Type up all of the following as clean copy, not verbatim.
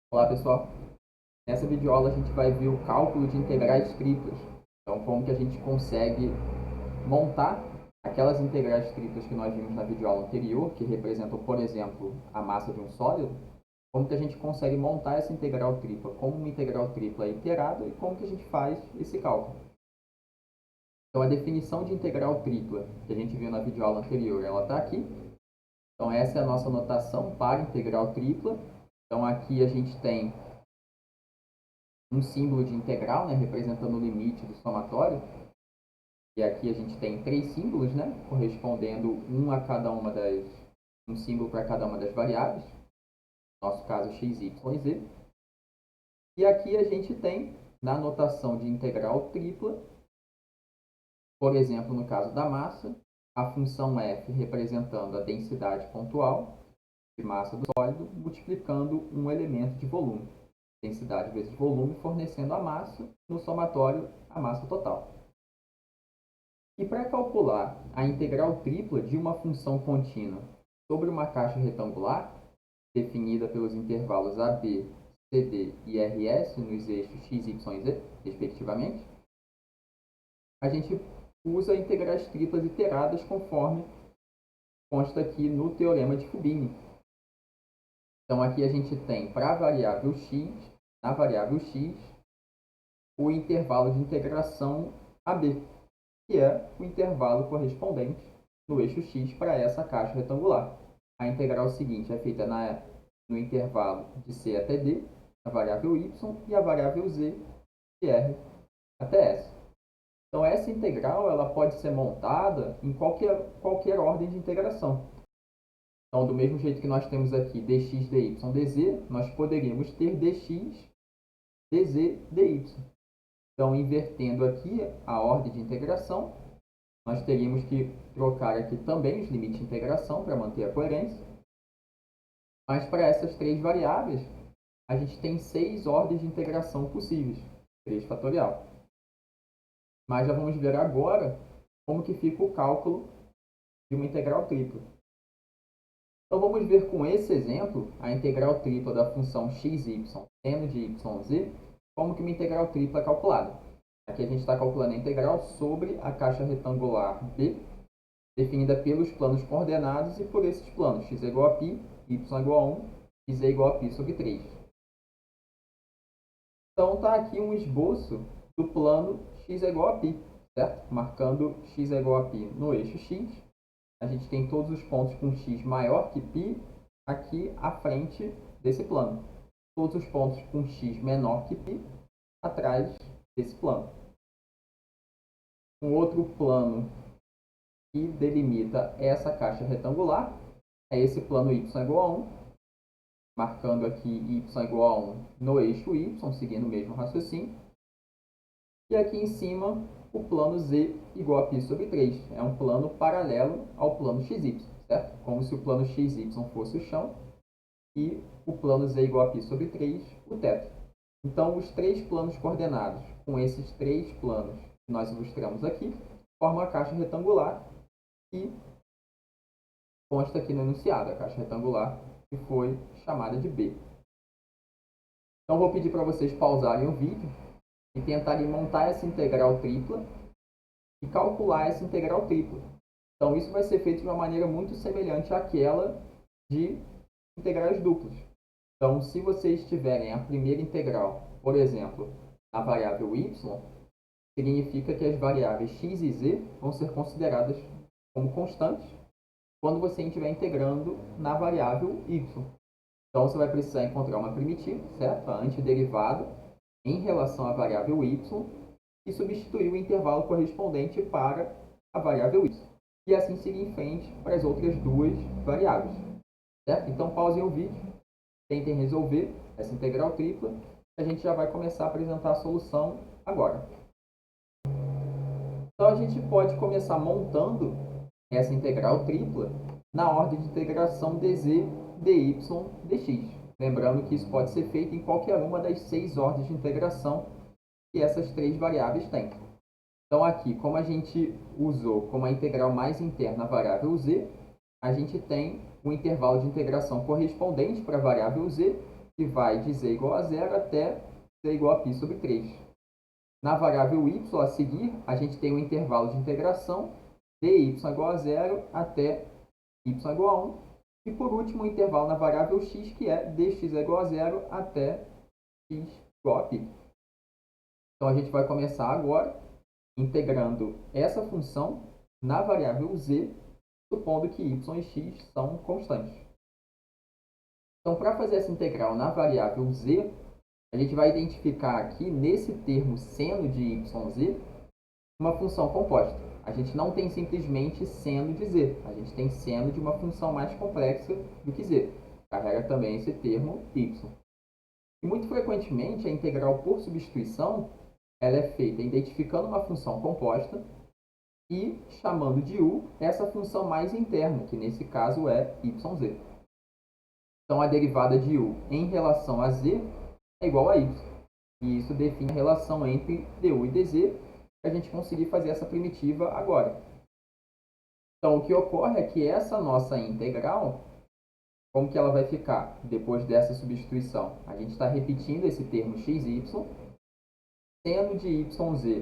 Olá pessoal, nessa videoaula a gente vai ver o cálculo de integrais triplas. Então, como que a gente consegue montar aquelas integrais triplas que nós vimos na videoaula anterior, que representam, por exemplo, a massa de um sólido, como que a gente consegue montar essa integral tripla como uma integral tripla iterada e como que a gente faz esse cálculo. Então, a definição de integral tripla que a gente viu na videoaula anterior, ela está aqui. Então, essa é a nossa notação para integral tripla. Então, aqui a gente tem um símbolo de integral, né, representando o limite do somatório. E aqui a gente tem três símbolos, né, correspondendo um símbolo para cada uma das variáveis. No nosso caso, x, y e z. E aqui a gente tem, na notação de integral tripla, por exemplo, no caso da massa, a função f representando a densidade pontual de massa do sólido, multiplicando um elemento de volume. Densidade vezes volume, fornecendo a massa, no somatório, a massa total. E para calcular a integral tripla de uma função contínua sobre uma caixa retangular, definida pelos intervalos AB, CD e RS nos eixos x, y e z, respectivamente, a gente usa integrais triplas iteradas conforme consta aqui no teorema de Fubini. Então aqui a gente tem para a variável x, na variável x, o intervalo de integração AB, que é o intervalo correspondente no eixo x para essa caixa retangular. A integral seguinte é feita no intervalo de c até d, a variável y, e a variável z de r até s. Então, essa integral ela pode ser montada em qualquer ordem de integração. Então, do mesmo jeito que nós temos aqui dx, dy, dz, nós poderíamos ter dx, dz, dy. Então, invertendo aqui a ordem de integração, nós teríamos que trocar aqui também os limites de integração para manter a coerência. Mas para essas três variáveis, a gente tem 6 ordens de integração possíveis, 3 fatorial. Mas já vamos ver agora como que fica o cálculo de uma integral tripla. Então vamos ver com esse exemplo a integral tripla da função xy seno de yz, como que uma integral tripla é calculada. Aqui a gente está calculando a integral sobre a caixa retangular B, definida pelos planos coordenados e por esses planos, x é igual a π, y é igual a 1, z é igual a π sobre 3. Então está aqui um esboço do plano x é igual a π, certo? Marcando x é igual a π no eixo x. A gente tem todos os pontos com x maior que π aqui à frente desse plano. Todos os pontos com x menor que π atrás desse plano. Um outro plano que delimita essa caixa retangular é esse plano y é igual a 1, marcando aqui y é igual a 1 no eixo y, seguindo o mesmo raciocínio. E aqui em cima, o plano z igual a π sobre 3. É um plano paralelo ao plano xy, certo? Como se o plano xy fosse o chão e o plano z igual a π sobre 3, o teto. Então, os três planos coordenados com esses três planos que nós ilustramos aqui, formam a caixa retangular que consta aqui no enunciado, a caixa retangular que foi chamada de B. Então, vou pedir para vocês pausarem o vídeo e tentarem montar essa integral tripla e calcular essa integral tripla. Então, isso vai ser feito de uma maneira muito semelhante àquela de integrais duplas. Então, se vocês tiverem a primeira integral, por exemplo, na variável y, significa que as variáveis x e z vão ser consideradas como constantes quando você estiver integrando na variável y. Então, você vai precisar encontrar uma primitiva, certo? A antiderivada em relação à variável y e substituir o intervalo correspondente para a variável y. E assim seguir em frente para as outras duas variáveis, certo? Então, pausem o vídeo, tentem resolver essa integral tripla. A gente já vai começar a apresentar a solução agora. Então, a gente pode começar montando essa integral tripla na ordem de integração dz, dy, dx. Lembrando que isso pode ser feito em qualquer uma das 6 ordens de integração que essas três variáveis têm. Então, aqui, como a gente usou como a integral mais interna a variável z, a gente tem o intervalo de integração correspondente para a variável z que vai de z igual a 0 até z igual a π sobre 3. Na variável y a seguir, a gente tem um intervalo de integração dy igual a 0 até y igual a 1. E por último, o intervalo na variável x, que é dx igual a 0 até x igual a π. Então, a gente vai começar agora integrando essa função na variável z, supondo que y e x são constantes. Então, para fazer essa integral na variável z, a gente vai identificar aqui, nesse termo seno de yz, uma função composta. A gente não tem simplesmente seno de z, a gente tem seno de uma função mais complexa do que z. Carrega também esse termo y. E muito frequentemente a integral por substituição ela é feita identificando uma função composta e chamando de u essa função mais interna, que nesse caso é yz. Então a derivada de u em relação a z é igual a y. E isso define a relação entre du e dz, para a gente conseguir fazer essa primitiva agora. Então, o que ocorre é que essa nossa integral, como que ela vai ficar depois dessa substituição? A gente está repetindo esse termo xy. Seno de yz,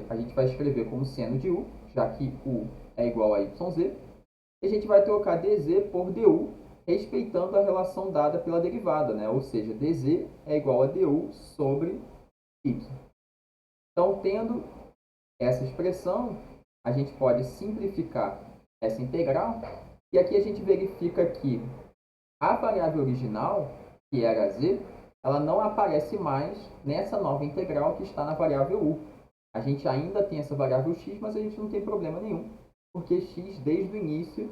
a gente vai escrever como seno de u, já que u é igual a yz. E a gente vai trocar dz por du, respeitando a relação dada pela derivada, né? Ou seja, dz é igual a du sobre y. Então, tendo essa expressão, a gente pode simplificar essa integral, e aqui a gente verifica que a variável original, que era z, ela não aparece mais nessa nova integral que está na variável u. A gente ainda tem essa variável x, mas a gente não tem problema nenhum, porque x desde o início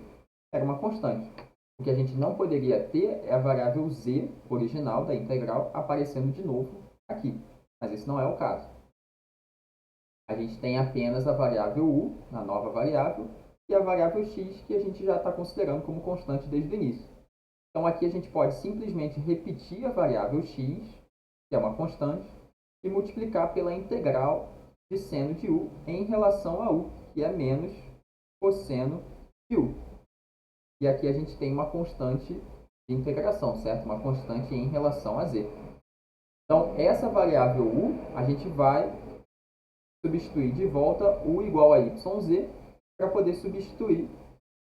era uma constante. O que a gente não poderia ter é a variável z original da integral aparecendo de novo aqui, mas esse não é o caso. A gente tem apenas a variável u, na nova variável, e a variável x, que a gente já está considerando como constante desde o início. Então, aqui a gente pode simplesmente repetir a variável x, que é uma constante, e multiplicar pela integral de seno de u em relação a u, que é menos cosseno de u. E aqui a gente tem uma constante de integração, certo? Uma constante em relação a z. Então, essa variável u, a gente vai substituir de volta u igual a yz para poder substituir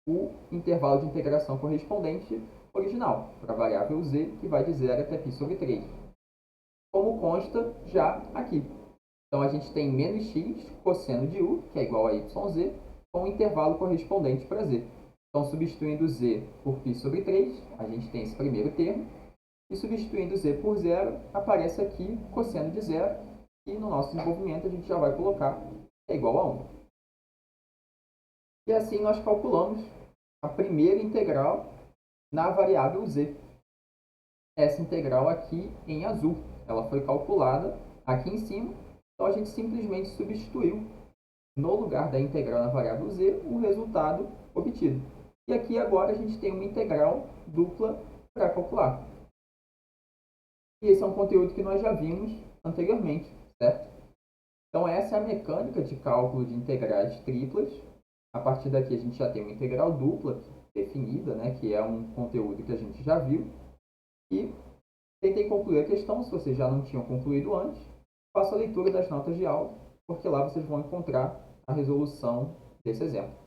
o intervalo de integração correspondente original, para a variável z, que vai de 0 até π sobre 3. Como consta já aqui. Então, a gente tem menos x cosseno de u, que é igual a yz, com o intervalo correspondente para z. Então, substituindo z por π sobre 3, a gente tem esse primeiro termo. E substituindo z por 0, aparece aqui cosseno de 0. E no nosso desenvolvimento, a gente já vai colocar é igual a 1. E assim nós calculamos a primeira integral na variável z. Essa integral aqui em azul, ela foi calculada aqui em cima. Então, a gente simplesmente substituiu no lugar da integral na variável z o resultado obtido. E aqui agora a gente tem uma integral dupla para calcular. E esse é um conteúdo que nós já vimos anteriormente, certo? Então, essa é a mecânica de cálculo de integrais triplas. A partir daqui a gente já tem uma integral dupla definida, né, que é um conteúdo que a gente já viu. E tentei concluir a questão, se vocês já não tinham concluído antes, façam a leitura das notas de aula, porque lá vocês vão encontrar a resolução desse exemplo.